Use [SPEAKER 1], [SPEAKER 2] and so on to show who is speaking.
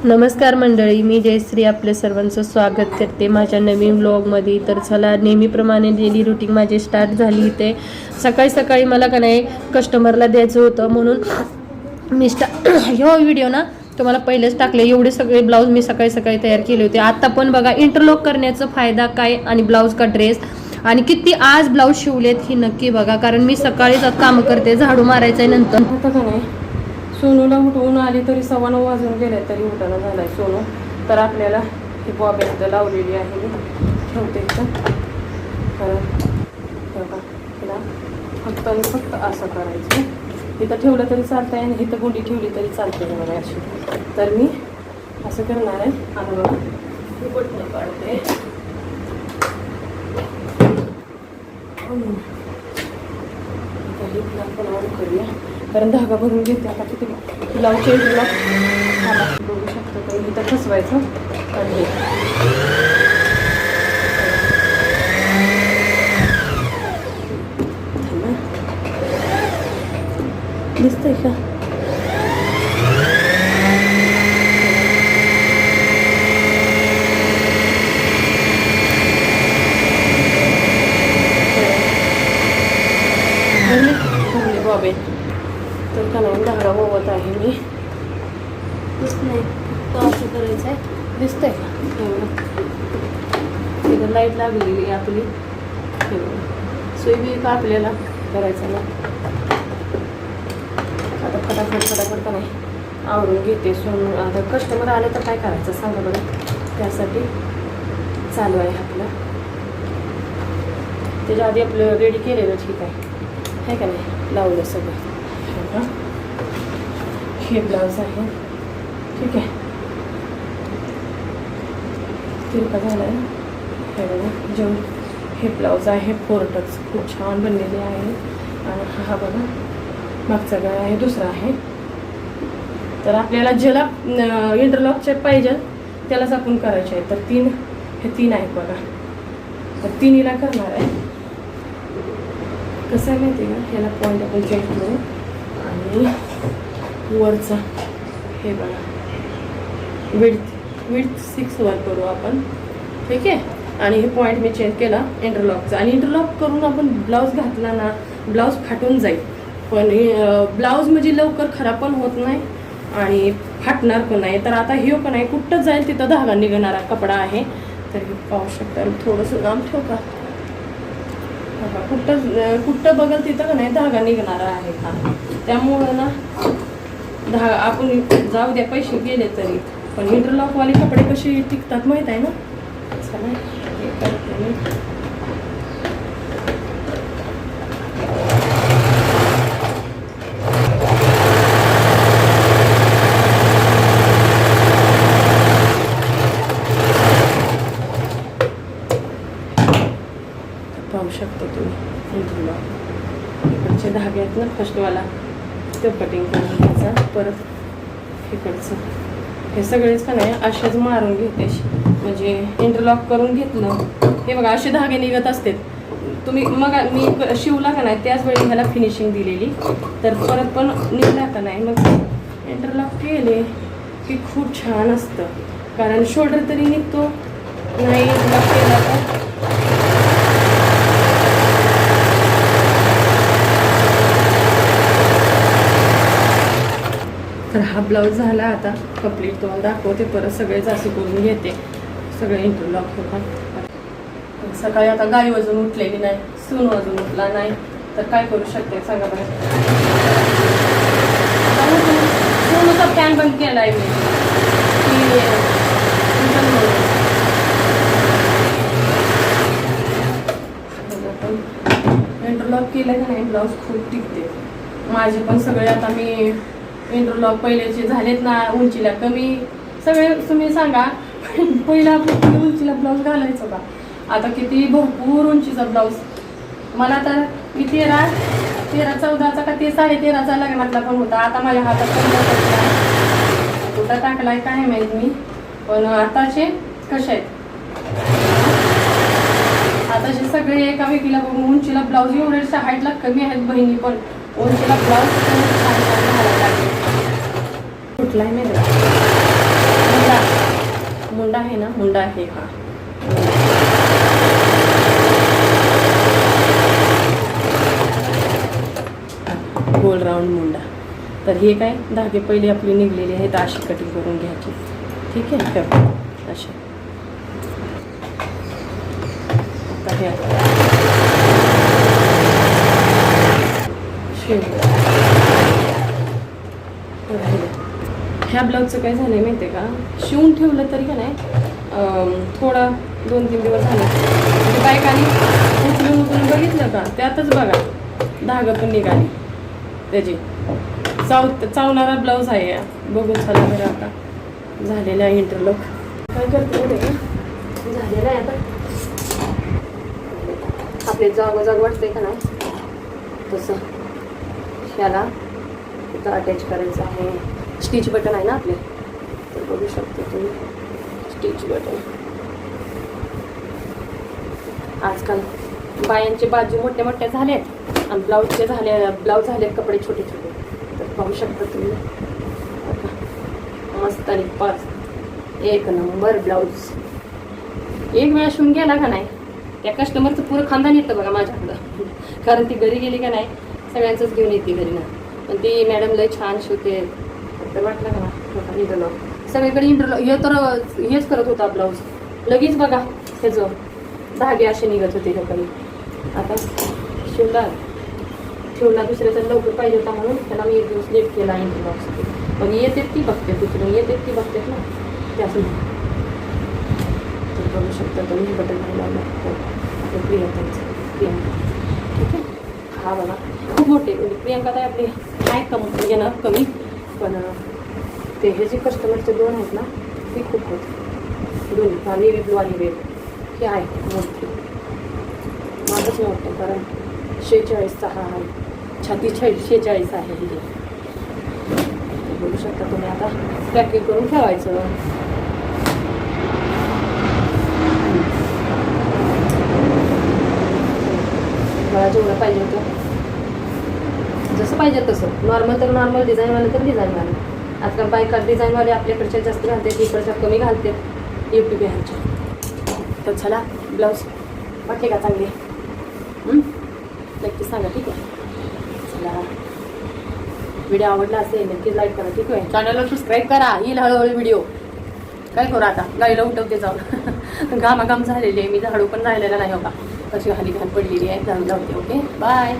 [SPEAKER 1] नमस्कार मंडळी, मी जयश्री आपले सर्वांचं स्वागत करते माझ्या नवीन व्लॉगमध्ये. तर चला, नेहमीप्रमाणे डेली रुटीन माझी स्टार्ट झाली. ते सकाळी मला का नाही कस्टमरला द्यायचं होतं, म्हणून मी ह्यो व्हिडिओ ना तुम्हाला पहिलेच टाकले. एवढे सगळे ब्लाऊज मी सकाळी तयार केले होते. आता पण बघा इंटरलॉक करण्याचा फायदा काय आणि ब्लाऊज का ड्रेस आणि किती आज ब्लाऊज शिवलेत ही नक्की बघा, कारण मी सकाळीच काम करते, झाडू मारायचं आहे नंतर.
[SPEAKER 2] आता का नाही सोनूला उठवून आली तरी 9:15 वाजून गेले तरी उठाणं झालाय सोनू. तर आपल्याला ही बॉबेल लावलेली आहे, मी ठेवते इथं. बघा तिला फक्त आणि फक्त असं करायचं. इथं ठेवलं तरी चालतंय आणि इथं गुंडी ठेवली तरी चालते बघा अशी. तर मी असं करणार आहे. आणि बघा मी बटणं काढते. आपण ऑन करूया, कारण धागा भरून घेते. आता किती ब्लाऊजचे बघू शकतो काही इथं फसवायचं आणि दिसतंय का? बॉबे तर का नाही धागा ओवत आहे मी. दिसत नाही तो असं करायचं आहे. दिसतंय का? तिथं लाईट लागलेली आहे आपली. सोयी का आपल्याला करायचं ना. आता फटाफट का नाही आवरून घेते. सोडून आता कस्टमर आलं तर काय करायचं सांगा बरं. त्यासाठी चालू आहे आपलं. त्याच्या आधी आपलं रेडी केलेलं ठीक आहे का नाही. लावलं सगळं. हे ब्लाऊज आहे ठीक आहे. तिरका झाला आहे. हे बघा जेवण हे ब्लाऊज आहे 4 टक्स, खूप छान बनलेले आहे. आणि हा बघा मागचा गळा आहे, दुसरा आहे. तर आपल्याला ज्याला इंटरलॉकचे पाहिजे त्यालाच आपण करायचे आहे. तर हे 3 आहेत बघा. तर 3ला करणार आहे. कसं आहे माहिती आहे का, ह्याला पॉईंट आपण चेक करू आणि वरचा हे बघा विड्थ 6 वर करू आपण ठीक आहे. आणि हे पॉईंट मी चेंज केला इंटरलॉकचा. आणि इंटरलॉक करून आपण ब्लाऊज घातला ना, ब्लाऊज फाटून जाईल. पण ब्लाऊज म्हणजे लवकर खराब पण होत नाही आणि फाटणार पण नाही. तर आता हे पण आहे कुठं जाईल तिथं धागा निघणारा कपडा आहे. तर हे पाहू शकता. थोडंसं लांब ठेव का, कुठं बघल तिथं का नाही धागा निघणारा आहे का. त्यामुळं ना धागा आपण जाऊ द्या पैसे गेले तरी, पण इंटरलॉकवाले कपडे कसे टिकतात माहीत आहे ना. चला हे करते मी. पाहू शकता तुम्ही इंटरलॉक इकडचे धागे आहेत ना फर्स्टवाला तो कटिंग करून घ्यायचा. परत इकडचं हे सगळेच का नाही असेच मारून घेते. म्हणजे इंटरलॉक करून घेतलं हे बघा असे धागे निघत असते. तुम्ही मग मी शिवला का नाही त्याच वेळी ह्याला फिनिशिंग दिलेली. तर परत पण निघला का नाही मग इंटरलॉक केले की खूप छान असतं. कारण शोल्डर तरी निघतो नाही इंटरलॉक केला तर. तर हा ब्लाऊज झाला आता कंप्लीट. तो दाखवते परत सगळेच असे करून घेते. सगळे इंटरलॉक होतात. सकाळी आता गाई वाजून उठलेली नाही, सून वाजून उठला नाही तर काय करू शकते सांगा बरं. सोनूचा फॅन बंद केला आहे मी. इंटरलॉक केलं का नाही ब्लाऊज खूप टिकते. माझे पण सगळे आता मी इंटरलॉक पहिल्याचे झालेत ना उंचीला कमी सगळे. तुम्ही सांगा पहिला आपण उंचीला ब्लाऊज घालायचो का, आता किती भरपूर उंचीचा ब्लाऊज. मला तर मी 13-14चा का 13.5चा लग्नातला पण होता. आता माझ्या हातात कुठं टाकलाय काय माहीत मी. पण आताचे कसे आहेत, आताचे सगळे एका वेगळीला बघून उंचीला ब्लाऊज एवढ्या हाईटला कमी आहेत बहिणी, पण उंचीला ब्लाऊज कुठलाय नाही आहे ना, मुंडा आहे हा. गोल राऊंड मुंडा. तर हे काय धागे पहिले आपली निघलेली आहेत, अशी कटिंग करून घ्यायची. ठीक आहे, ठेव अशी. आता हे ह्या ब्लाऊजचं काय झालंय माहिती आहे का, शिवून ठेवलं तरी का नाही थोडा 2-3 दिवस झाले म्हणजे बायकांनी उचलून बघितलं का, त्यातच बघा धागा पण निघाली त्याची. चावणारा ब्लाऊज आहे. बघून चला बरं आता झालेला आहे इंटरलॉक. काय करते ते झालेलं आहे आता. आपले जाग वाटते का नाही तसं ह्याला इथं अटॅच करायचं आहे. स्टिच बटन आहे ना आपले, तर बघू शकतो तुम्ही स्टिच बटन. आजकाल बायांचे बाजू मोठ्या मोठ्या झालेत आणि ब्लाऊज झालेत कपडे छोटे छोटे. तर पाहू शकता तुम्ही मस्त आणि पाच एक नंबर ब्लाऊज. एक वेळा शिवून गेला का नाही त्या कस्टमरचं पुरं खानदान येतं बघा माझ्याकडं. कारण ती घरी गेली का नाही सगळ्यांचंच घेऊन येते घरी ना. पण ती मॅडम लय छान शिवते. तर वाटलं का ना इंटरलॉक सगळीकडे इंटरलॉक हे तर हेच करत होता ब्लाऊज. लगेच बघा ह्याचं धागे असे निघत होते लोकांनी. आता शिवला दुसऱ्याचा लवकर पाहिजे होता म्हणून त्याला मी 1 दिवस लेट केला इंटरलॉकसाठी. मग येते ती बघते दुसरं येते ती बघतेत ना त्यासून. तर बघू शकता तुम्ही बटन नाही लावलं प्रियंकाचं. प्रियंका ठीक आहे. हा बघा खूप मोठे म्हणजे प्रियंका काय आपले नाही म्हणजे ना कमी, पण ते हे जे कस्टमरचे 2 आहेत ना ते खूप होते. 2 नेव्ही ब्लू आणि रेड हे आहे मोठे. माझंच मोठं कारण 46चा हा आहे. छाती 46 आहे हे. बघू शकता तुम्ही. आता पॅकिंग करून ठेवायचं. मला जेवढं पाहिजे होतं जसं पाहिजे तसं, नॉर्मल तर नॉर्मल, डिझाईनवाले तर डिझाईनवाले. आजकाल बायका डिझाईनवाले आपल्याकडच्या जास्त घालते, इकडच्या कमी घालते UP बिहारच्या. तर चला ब्लाऊज वाटले का चांगले नक्की सांगा. ठीक आहे. चला व्हिडिओ आवडला असेल नक्की लाईक करा. ठीक आहे. चॅनलला सबस्क्राईब करा. येईल हळूहळू व्हिडिओ. काय करू आता गाईला उठवते जाऊन. घामाघाम झालेली आहे मी. झाडू पण राहिलेला नाही. हो का कशी खाली घाण पडलेली आहे. झाडू लावते. Okay bye.